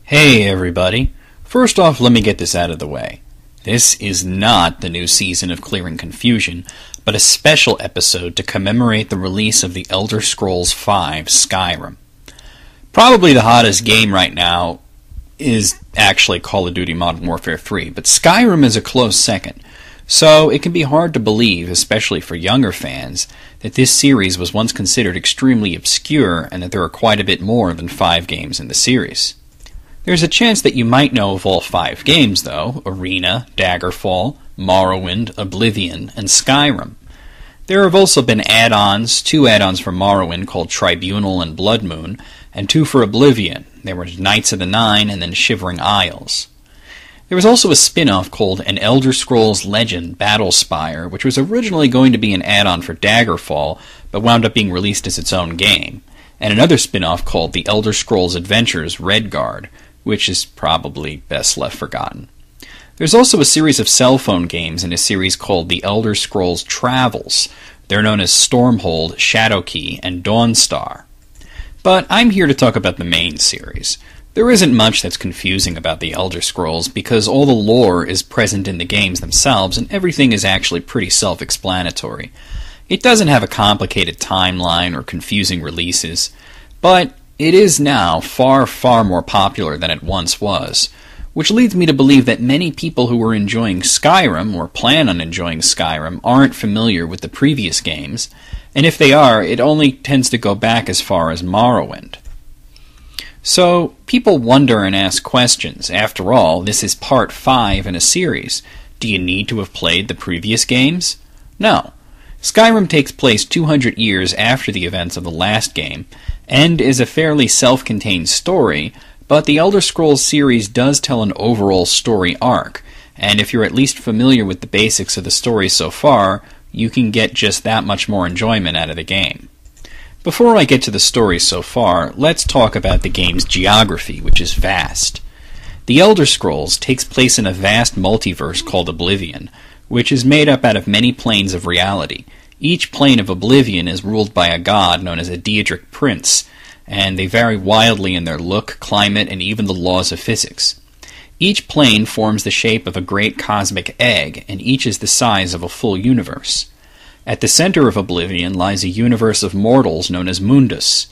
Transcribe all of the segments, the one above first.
Hey everybody! First off, let me get this out of the way. This is not the new season of Clearing Confusion, but a special episode to commemorate the release of the Elder Scrolls V Skyrim. Probably the hottest game right now is actually Call of Duty Modern Warfare 3, but Skyrim is a close second. So it can be hard to believe, especially for younger fans, that this series was once considered extremely obscure and that there are quite a bit more than 5 games in the series. There's a chance that you might know of all 5 games, though: Arena, Daggerfall, Morrowind, Oblivion, and Skyrim. There have also been add-ons, 2 add-ons for Morrowind called Tribunal and Blood Moon, and 2 for Oblivion. There were Knights of the Nine and then Shivering Isles. There was also a spin-off called An Elder Scrolls Legend Battlespire, which was originally going to be an add-on for Daggerfall, but wound up being released as its own game, and another spin-off called The Elder Scrolls Adventures Redguard, which is probably best left forgotten. There's also a series of cell phone games in a series called The Elder Scrolls Travels. They're known as Stormhold, Shadowkey, and Dawnstar. But I'm here to talk about the main series. There isn't much that's confusing about the Elder Scrolls because all the lore is present in the games themselves and everything is actually pretty self-explanatory. It doesn't have a complicated timeline or confusing releases, but it is now far, far more popular than it once was, which leads me to believe that many people who are enjoying Skyrim, or plan on enjoying Skyrim, aren't familiar with the previous games, and if they are, it only tends to go back as far as Morrowind. So, people wonder and ask questions. After all, this is part 5 in a series. Do you need to have played the previous games? No. Skyrim takes place 200 years after the events of the last game, and is a fairly self-contained story, but the Elder Scrolls series does tell an overall story arc, and if you're at least familiar with the basics of the story so far, you can get just that much more enjoyment out of the game. Before I get to the story so far, let's talk about the game's geography, which is vast. The Elder Scrolls takes place in a vast multiverse called Oblivion, which is made up out of many planes of reality. Each plane of Oblivion is ruled by a god known as a Daedric Prince, and they vary wildly in their look, climate, and even the laws of physics. Each plane forms the shape of a great cosmic egg, and each is the size of a full universe. At the center of Oblivion lies a universe of mortals known as Mundus.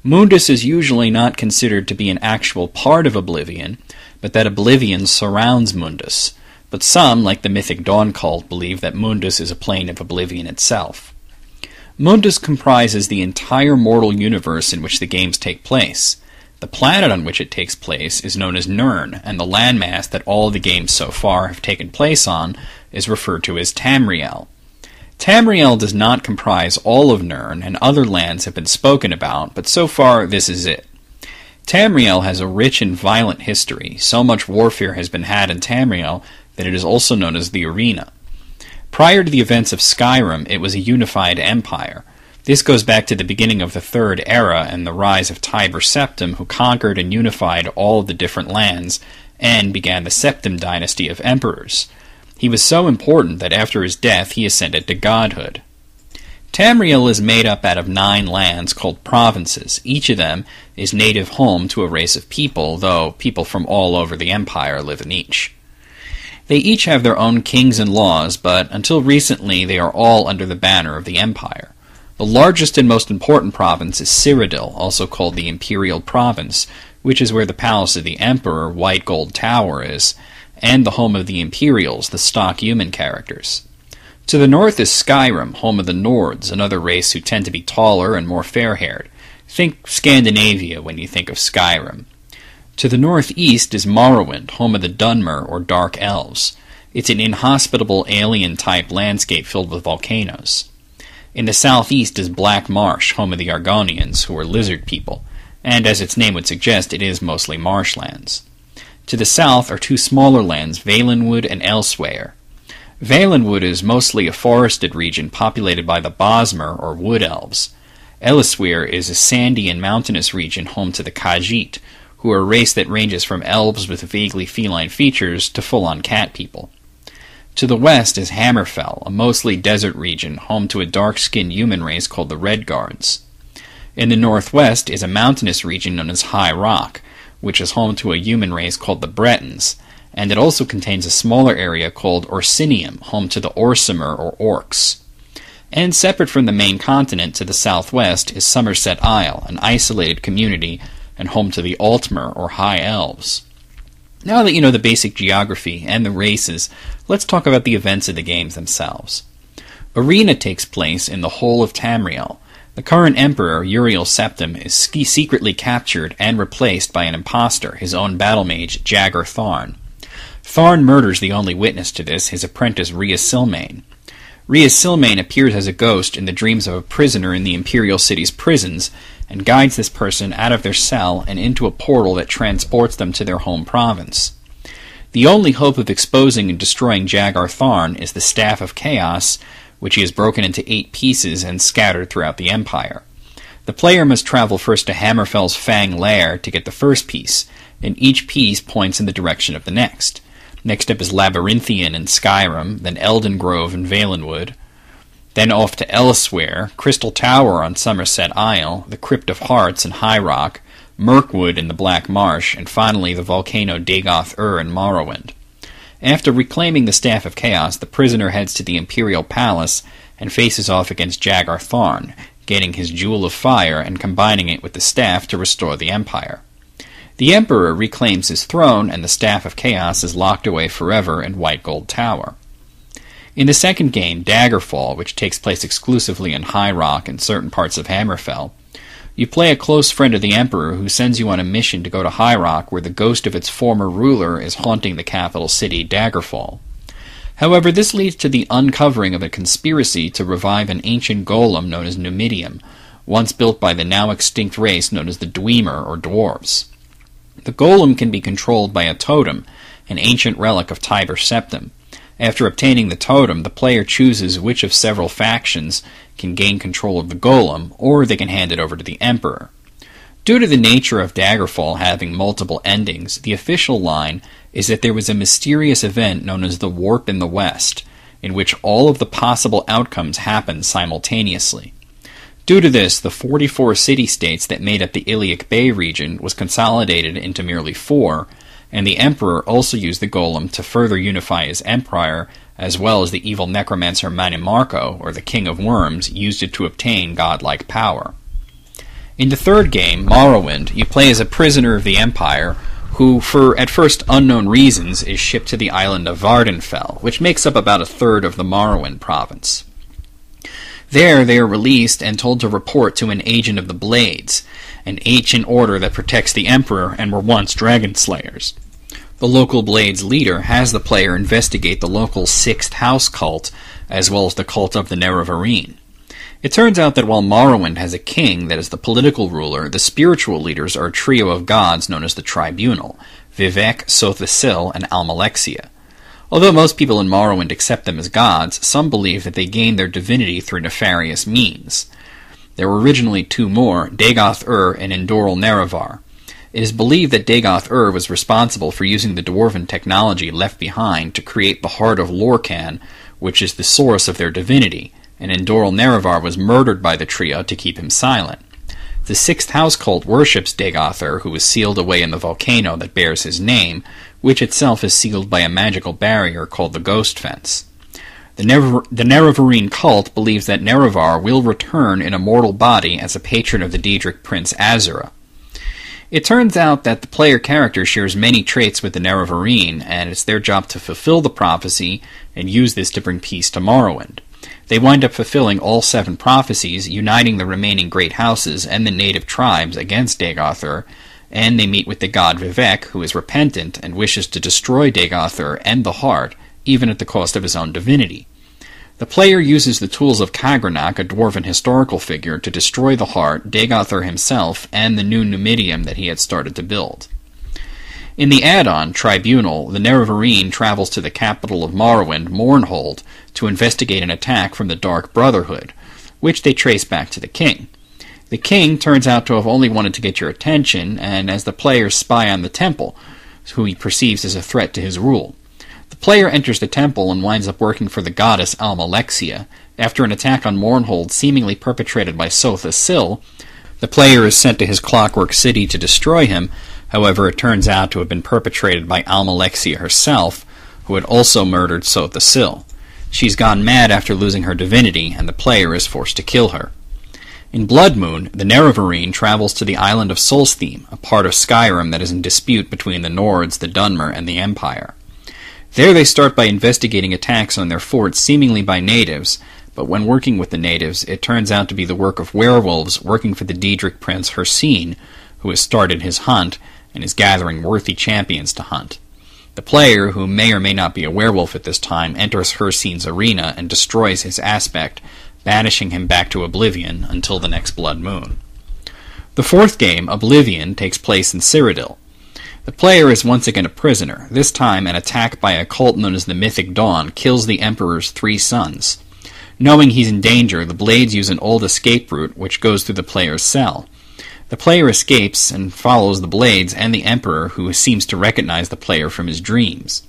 Mundus is usually not considered to be an actual part of Oblivion, but that Oblivion surrounds Mundus. But some, like the mythic Dawn cult, believe that Mundus is a plane of Oblivion itself. Mundus comprises the entire mortal universe in which the games take place. The planet on which it takes place is known as Nirn, and the landmass that all of the games so far have taken place on is referred to as Tamriel. Tamriel does not comprise all of Nirn, and other lands have been spoken about, but so far this is it. Tamriel has a rich and violent history. So much warfare has been had in Tamriel that it is also known as the Arena. Prior to the events of Skyrim, it was a unified empire. This goes back to the beginning of the Third Era and the rise of Tiber Septim, who conquered and unified all of the different lands and began the Septim dynasty of emperors. He was so important that after his death he ascended to godhood. Tamriel is made up out of 9 lands called provinces. Each of them is native home to a race of people, though people from all over the empire live in each. They each have their own kings and laws, but until recently they are all under the banner of the Empire. The largest and most important province is Cyrodiil, also called the Imperial Province, which is where the palace of the Emperor, White Gold Tower, is, and the home of the Imperials, the stock human characters. To the north is Skyrim, home of the Nords, another race who tend to be taller and more fair-haired. Think Scandinavia when you think of Skyrim. To the northeast is Morrowind, home of the Dunmer, or Dark Elves. It's an inhospitable alien-type landscape filled with volcanoes. In the southeast is Black Marsh, home of the Argonians, who are lizard people, and as its name would suggest, it is mostly marshlands. To the south are 2 smaller lands, Valenwood and Elsewhere. Valenwood is mostly a forested region populated by the Bosmer, or Wood Elves. Elsewhere is a sandy and mountainous region home to the Khajiit, who are a race that ranges from elves with vaguely feline features to full-on cat people. To the west is Hammerfell, a mostly desert region home to a dark-skinned human race called the Redguards. In the northwest is a mountainous region known as High Rock, which is home to a human race called the Bretons, and it also contains a smaller area called Orsinium, home to the Orsimer or Orcs. And separate from the main continent to the southwest is Somerset Isle, an isolated community and home to the Altmer or High Elves. Now that you know the basic geography and the races, let's talk about the events of the games themselves. Arena takes place in the whole of Tamriel. The current emperor, Uriel Septim, is secretly captured and replaced by an impostor, his own battle mage, Jagger Tharn. Tharn murders the only witness to this, his apprentice Rhea Silmain. Rhea Silmain appears as a ghost in the dreams of a prisoner in the Imperial City's prisons, and guides this person out of their cell and into a portal that transports them to their home province. The only hope of exposing and destroying Jagger Tharn is the Staff of Chaos, which he has broken into 8 pieces and scattered throughout the Empire. The player must travel first to Hammerfell's Fang Lair to get the first piece, and each piece points in the direction of the next. Next up is Labyrinthian in Skyrim, then Elden Grove in Valenwood, then off to Elsewhere, Crystal Tower on Somerset Isle, the Crypt of Hearts in High Rock, Mirkwood in the Black Marsh, and finally the volcano Dagoth-Ur in Morrowind. After reclaiming the Staff of Chaos, the prisoner heads to the Imperial Palace and faces off against Jagger Tharn, gaining his Jewel of Fire and combining it with the staff to restore the Empire. The Emperor reclaims his throne, and the Staff of Chaos is locked away forever in White Gold Tower. In the second game, Daggerfall, which takes place exclusively in High Rock and certain parts of Hammerfell, you play a close friend of the Emperor who sends you on a mission to go to High Rock, where the ghost of its former ruler is haunting the capital city, Daggerfall. However, this leads to the uncovering of a conspiracy to revive an ancient golem known as Numidium, once built by the now extinct race known as the Dwemer or Dwarves. The golem can be controlled by a totem, an ancient relic of Tiber Septim. After obtaining the totem, the player chooses which of several factions can gain control of the golem, or they can hand it over to the Emperor. Due to the nature of Daggerfall having multiple endings, the official line is that there was a mysterious event known as the Warp in the West, in which all of the possible outcomes happened simultaneously. Due to this, the 44 city-states that made up the Iliac Bay region was consolidated into merely 4, and the Emperor also used the golem to further unify his empire, as well as the evil necromancer Manimarco, or the King of Worms, used it to obtain godlike power. In the third game, Morrowind, you play as a prisoner of the Empire, who, for at first unknown reasons, is shipped to the island of Vardenfell, which makes up about a third of the Morrowind province. There, they are released and told to report to an Agent of the Blades, an ancient order that protects the Emperor and were once dragon slayers. The local Blades leader has the player investigate the local Sixth House cult, as well as the cult of the Nerevarine. It turns out that while Morrowind has a king that is the political ruler, the spiritual leaders are a trio of gods known as the Tribunal, Vivec, Sothisil, and Almalexia. Although most people in Morrowind accept them as gods, some believe that they gained their divinity through nefarious means. There were originally 2 more, Dagoth-Ur and Endoral Nerevar. It is believed that Dagoth-Ur was responsible for using the dwarven technology left behind to create the Heart of Lorkhan, which is the source of their divinity, and Endoral Nerevar was murdered by the trio to keep him silent. The Sixth House cult worships Dagoth-Ur, who is sealed away in the volcano that bears his name, which itself is sealed by a magical barrier called the Ghost Fence. The Nerevarine cult believes that Nerevar will return in a mortal body as a patron of the Daedric prince Azura. It turns out that the player character shares many traits with the Nerevarine, and it's their job to fulfill the prophecy and use this to bring peace to Morrowind. They wind up fulfilling all 7 prophecies, uniting the remaining great houses and the native tribes against Dagoth-Ur, and they meet with the god Vivec, who is repentant and wishes to destroy Dagoth-Ur and the Heart, even at the cost of his own divinity. The player uses the tools of Kagranach, a dwarven historical figure, to destroy the Heart, Dagoth-Ur himself, and the new Numidium that he had started to build. In the add-on, Tribunal, the Nerevarine travels to the capital of Morrowind, Mournhold, to investigate an attack from the Dark Brotherhood, which they trace back to the king. The king turns out to have only wanted to get your attention, and as the players spy on the temple, who he perceives as a threat to his rule. The player enters the temple and winds up working for the goddess Almalexia. After an attack on Mournhold seemingly perpetrated by Sothisil, the player is sent to his clockwork city to destroy him. However, it turns out to have been perpetrated by Almalexia herself, who had also murdered Sotha Sil. She's gone mad after losing her divinity, and the player is forced to kill her. In Blood Moon, the Nerevarine travels to the island of Solstheim, a part of Skyrim that is in dispute between the Nords, the Dunmer, and the Empire. There they start by investigating attacks on their fort seemingly by natives, but when working with the natives, it turns out to be the work of werewolves working for the Daedric prince Hircine, who has started his hunt and is gathering worthy champions to hunt. The player, who may or may not be a werewolf at this time, enters Hircine's arena and destroys his aspect, banishing him back to oblivion until the next Blood Moon. The fourth game, Oblivion, takes place in Cyrodiil. The player is once again a prisoner. This time, an attack by a cult known as the Mythic Dawn kills the Emperor's 3 sons. Knowing he's in danger, the Blades use an old escape route which goes through the player's cell. The player escapes and follows the Blades and the Emperor, who seems to recognize the player from his dreams.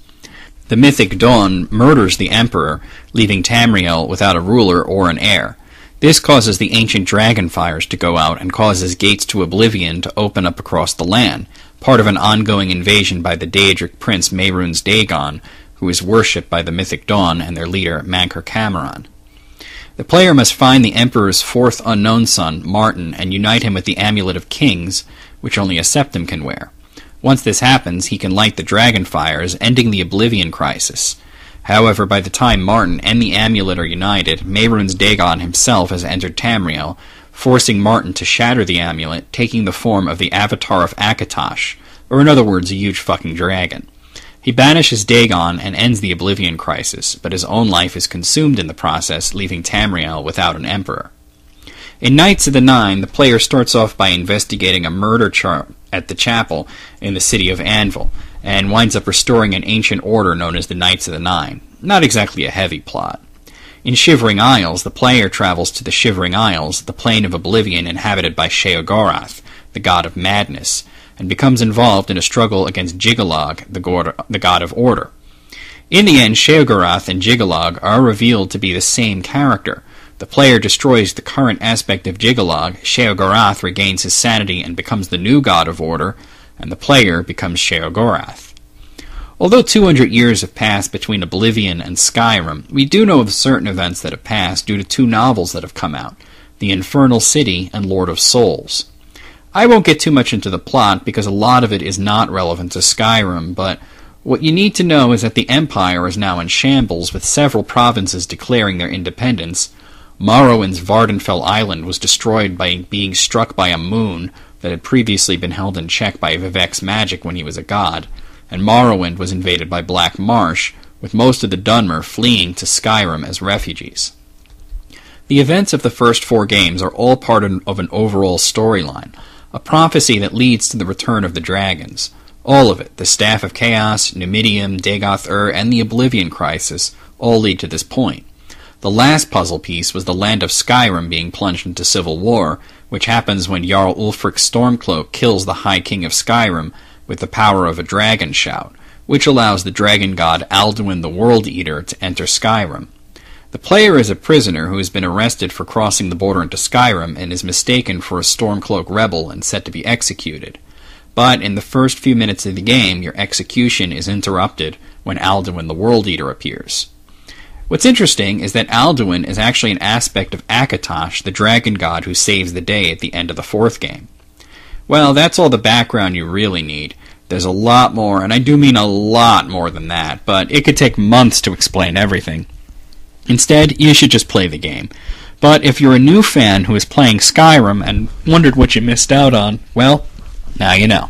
The Mythic Dawn murders the Emperor, leaving Tamriel without a ruler or an heir. This causes the ancient dragon fires to go out and causes gates to oblivion to open up across the land, part of an ongoing invasion by the Daedric prince Mehrunes Dagon, who is worshipped by the Mythic Dawn and their leader Mankar Cameron. The player must find the Emperor's 4th unknown son, Martin, and unite him with the Amulet of Kings, which only a septim can wear. Once this happens, he can light the dragon fires, ending the Oblivion crisis. However, by the time Martin and the Amulet are united, Mehrunes Dagon himself has entered Tamriel, forcing Martin to shatter the Amulet, taking the form of the Avatar of Akatosh, or in other words, a huge fucking dragon. He banishes Dagon and ends the Oblivion crisis, but his own life is consumed in the process, leaving Tamriel without an emperor. In Knights of the Nine, the player starts off by investigating a murder charge at the chapel in the city of Anvil, and winds up restoring an ancient order known as the Knights of the Nine. Not exactly a heavy plot. In Shivering Isles, the player travels to the Shivering Isles, the plane of oblivion inhabited by Sheogorath, the god of madness, and becomes involved in a struggle against Jiggalog, the god of order. In the end, Sheogorath and Jiggalog are revealed to be the same character. The player destroys the current aspect of Jiggalog, Sheogorath regains his sanity and becomes the new god of order, and the player becomes Sheogorath. Although 200 years have passed between Oblivion and Skyrim, we do know of certain events that have passed due to 2 novels that have come out, The Infernal City and Lord of Souls. I won't get too much into the plot because a lot of it is not relevant to Skyrim, but what you need to know is that the Empire is now in shambles, with several provinces declaring their independence. Morrowind's Vardenfell Island was destroyed by being struck by a moon that had previously been held in check by Vivek's magic when he was a god, and Morrowind was invaded by Black Marsh, with most of the Dunmer fleeing to Skyrim as refugees. The events of the first 4 games are all part of an overall storyline, a prophecy that leads to the return of the dragons. All of it, the Staff of Chaos, Numidium, Dagoth-Ur, and the Oblivion Crisis, all lead to this point. The last puzzle piece was the land of Skyrim being plunged into civil war, which happens when Jarl Ulfric's Stormcloak kills the High King of Skyrim with the power of a dragon shout, which allows the dragon god Alduin the World Eater to enter Skyrim. The player is a prisoner who has been arrested for crossing the border into Skyrim and is mistaken for a Stormcloak rebel and set to be executed. But in the first few minutes of the game, your execution is interrupted when Alduin the World Eater appears. What's interesting is that Alduin is actually an aspect of Akatosh, the dragon god who saves the day at the end of the 4th game. Well, that's all the background you really need. There's a lot more, and I do mean a lot more than that, but it could take months to explain everything. Instead, you should just play the game. But if you're a new fan who is playing Skyrim and wondered what you missed out on, well, now you know.